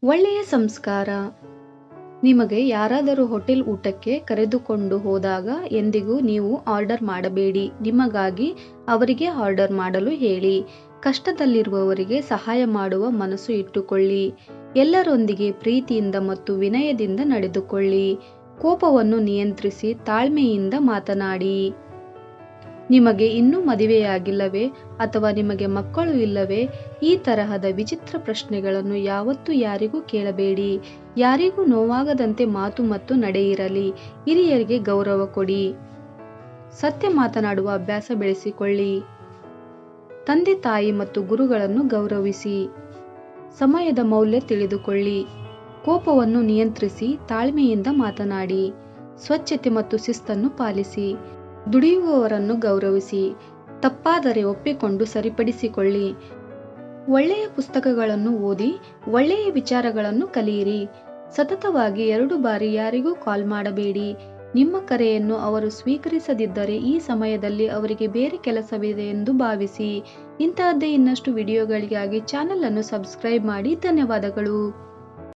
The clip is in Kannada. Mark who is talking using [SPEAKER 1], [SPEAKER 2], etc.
[SPEAKER 1] ಒಳ್ಳೆಯ ಸಂಸ್ಕಾರ. ನಿಮಗೆ ಯಾರಾದರೂ ಹೋಟೆಲ್ ಊಟಕ್ಕೆ ಕರೆದುಕೊಂಡು ಹೋದಾಗ ಎಂದಿಗೂ ನೀವು ಆರ್ಡರ್ ಮಾಡಬೇಡಿ. ನಿಮಗಾಗಿ ಅವರಿಗೆ ಆರ್ಡರ್ ಮಾಡಲು ಹೇಳಿ. ಕಷ್ಟದಲ್ಲಿರುವವರಿಗೆ ಸಹಾಯ ಮಾಡುವ ಮನಸ್ಸು ಇಟ್ಟುಕೊಳ್ಳಿ. ಎಲ್ಲರೊಂದಿಗೆ ಪ್ರೀತಿಯಿಂದ ಮತ್ತು ವಿನಯದಿಂದ ನಡೆದುಕೊಳ್ಳಿ. ಕೋಪವನ್ನು ನಿಯಂತ್ರಿಸಿ ತಾಳ್ಮೆಯಿಂದ ಮಾತನಾಡಿ. ನಿಮಗೆ ಇನ್ನೂ ಮದುವೆಯಾಗಿಲ್ಲವೇ ಅಥವಾ ನಿಮಗೆ ಮಕ್ಕಳು ಇಲ್ಲವೇ? ಈ ತರಹದ ವಿಚಿತ್ರ ಪ್ರಶ್ನೆಗಳನ್ನು ಯಾವತ್ತೂ ಯಾರಿಗೂ ಕೇಳಬೇಡಿ. ಯಾರಿಗೂ ನೋವಾಗದಂತೆ ಮಾತು ಮತ್ತು ನಡೆಯಿರಲಿ. ಹಿರಿಯರಿಗೆ ಗೌರವ ಕೊಡಿ. ಸತ್ಯ ಮಾತನಾಡುವ ಅಭ್ಯಾಸ ಬೆಳೆಸಿಕೊಳ್ಳಿ. ತಂದೆ ತಾಯಿ ಮತ್ತು ಗುರುಗಳನ್ನು ಗೌರವಿಸಿ. ಸಮಯದ ಮೌಲ್ಯ ತಿಳಿದುಕೊಳ್ಳಿ. ಕೋಪವನ್ನು ನಿಯಂತ್ರಿಸಿ ತಾಳ್ಮೆಯಿಂದ ಮಾತನಾಡಿ. ಸ್ವಚ್ಛತೆ ಮತ್ತು ಶಿಸ್ತನ್ನು ಪಾಲಿಸಿ. ದುಡಿಯುವವರನ್ನು ಗೌರವಿಸಿ. ತಪ್ಪಾದರೆ ಒಪ್ಪಿಕೊಂಡು ಸರಿಪಡಿಸಿಕೊಳ್ಳಿ. ಒಳ್ಳೆಯ ಪುಸ್ತಕಗಳನ್ನು ಓದಿ ಒಳ್ಳೆಯ ವಿಚಾರಗಳನ್ನು ಕಲಿಯಿರಿ. ಸತತವಾಗಿ 2 ಬಾರಿ ಯಾರಿಗೂ ಕಾಲ್ ಮಾಡಬೇಡಿ. ನಿಮ್ಮ ಕರೆಯನ್ನು ಅವರು ಸ್ವೀಕರಿಸದಿದ್ದರೆ ಈ ಸಮಯದಲ್ಲಿ ಅವರಿಗೆ ಬೇರೆ ಕೆಲಸವಿದೆ ಎಂದು ಭಾವಿಸಿ. ಇಂತಹದ್ದೇ ಇನ್ನಷ್ಟು ವಿಡಿಯೋಗಳಿಗಾಗಿ ಚಾನೆಲ್ ಅನ್ನು ಸಬ್ಸ್ಕ್ರೈಬ್ ಮಾಡಿ. ಧನ್ಯವಾದಗಳು.